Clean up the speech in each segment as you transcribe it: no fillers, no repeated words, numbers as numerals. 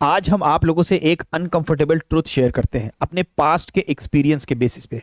आज हम आप लोगों से एक अनकंफर्टेबल ट्रुथ शेयर करते हैं अपने पास्ट के एक्सपीरियंस के बेसिस पे।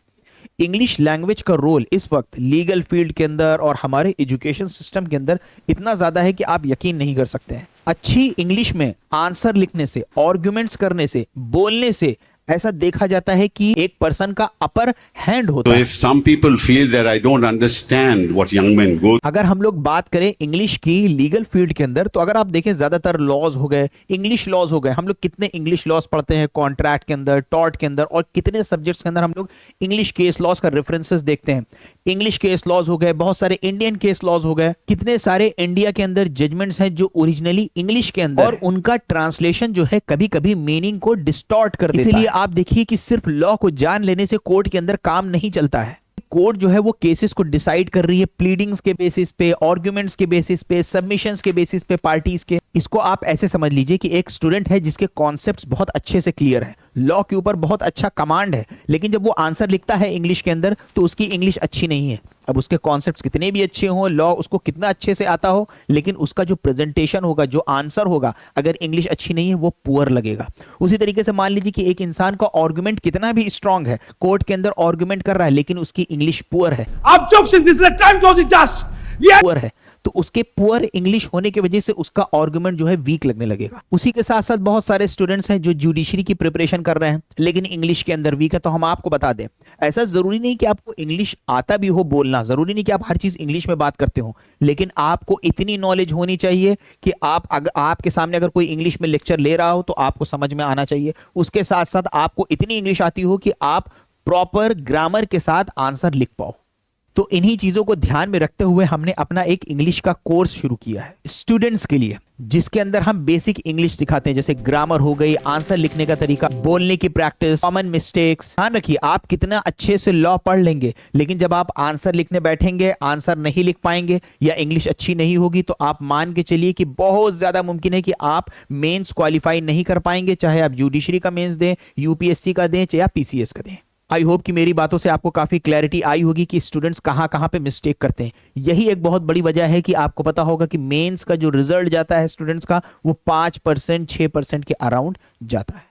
इंग्लिश लैंग्वेज का रोल इस वक्त लीगल फील्ड के अंदर और हमारे एजुकेशन सिस्टम के अंदर इतना ज्यादा है कि आप यकीन नहीं कर सकते हैं। अच्छी इंग्लिश में आंसर लिखने से, आर्गुमेंट्स करने से, बोलने से ऐसा देखा जाता है कि एक पर्सन का अपर हैंड होता So है। if some people feel that I don't understand what young men go अगर हम लोग बात करें इंग्लिश की लीगल फील्ड के अंदर, तो अगर आप देखें ज्यादातर लॉज हो गए, इंग्लिश लॉज हो गए। हम लोग कितने इंग्लिश लॉज पढ़ते हैं कॉन्ट्रैक्ट के अंदर, टॉर्ट के अंदर, और कितने सब्जेक्ट्स के अंदर हम लोग इंग्लिश केस लॉज का रेफरेंसेस देखते हैं। इंग्लिश केस लॉज हो गए, बहुत सारे इंडियन केस लॉज हो गए, कितने सारे इंडिया के अंदर जजमेंट्स हैं जो ओरिजिनली इंग्लिश के अंदर, और उनका ट्रांसलेशन जो है कभी कभी मीनिंग को डिस्टॉर्ट कर देता है। इसलिए आप देखिए कि सिर्फ लॉ को जान लेने से कोर्ट के अंदर काम नहीं चलता है। कोर्ट जो है वो केसेस को डिसाइड कर रही है प्लीडिंग्स के बेसिस पे, आर्गुमेंट्स के बेसिस पे, सबमिशंस के बेसिस पे, पार्टीज के। इसको आप ऐसे समझ लीजिए कि एक स्टूडेंट है जिसके कॉन्सेप्ट्स बहुत अच्छे से क्लियर है, लॉ के ऊपर बहुत अच्छा कमांड है, लेकिन जब वो आंसर लिखता है इंग्लिश के अंदर तो उसकी इंग्लिश अच्छी नहीं है। अब उसके कॉन्सेप्ट्स कितने भी अच्छे हों, लॉ उसको कितना अच्छे से आता हो, लेकिन उसका जो प्रेजेंटेशन होगा, जो आंसर होगा, अगर इंग्लिश अच्छी नहीं है वो पुअर लगेगा। उसी तरीके से मान लीजिए कि एक इंसान का आर्गुमेंट कितना भी स्ट्रांग है, कोर्ट के अंदर आर्गुमेंट कर रहा है, लेकिन उसकी इंग्लिश पुअर है, Objection! This is a time closing task. Yes. Poor है, तो उसके पुअर इंग्लिश होने की वजह से उसका आर्गुमेंट जो है वीक लगने लगेगा। उसी के साथ साथ बहुत सारे स्टूडेंट्स हैं जो जुडिशरी की प्रिपरेशन कर रहे हैं लेकिन इंग्लिश के अंदर वीक है। तो हम आपको बता दें, ऐसा जरूरी नहीं कि आपको इंग्लिश आता भी हो बोलना, जरूरी नहीं कि आप हर चीज इंग्लिश में बात करते हो, लेकिन आपको इतनी नॉलेज होनी चाहिए कि आपके सामने अगर कोई इंग्लिश में लेक्चर ले रहा हो तो आपको समझ में आना चाहिए। उसके साथ साथ आपको इतनी इंग्लिश आती हो कि आप प्रॉपर ग्रामर के साथ आंसर लिख पाओ। तो इन्हीं चीजों को ध्यान में रखते हुए हमने अपना एक इंग्लिश का कोर्स शुरू किया है स्टूडेंट्स के लिए, जिसके अंदर हम बेसिक इंग्लिश सिखाते हैं, जैसे ग्रामर हो गई, आंसर लिखने का तरीका, बोलने की प्रैक्टिस, कॉमन मिस्टेक्स। ध्यान रखिए, आप कितना अच्छे से लॉ पढ़ लेंगे, लेकिन जब आप आंसर लिखने बैठेंगे, आंसर नहीं लिख पाएंगे या इंग्लिश अच्छी नहीं होगी, तो आप मान के चलिए कि बहुत ज्यादा मुमकिन है कि आप मेंस क्वालिफाई नहीं कर पाएंगे, चाहे आप जुडिशरी का मेंस दें, यूपीएससी का दें, चाहे पीसीएस का दें। आई होप कि मेरी बातों से आपको काफी क्लैरिटी आई होगी कि स्टूडेंट्स कहां कहां पे मिस्टेक करते हैं। यही एक बहुत बड़ी वजह है कि आपको पता होगा कि मेंस का जो रिजल्ट जाता है स्टूडेंट्स का, वो 5%, 6% के अराउंड जाता है।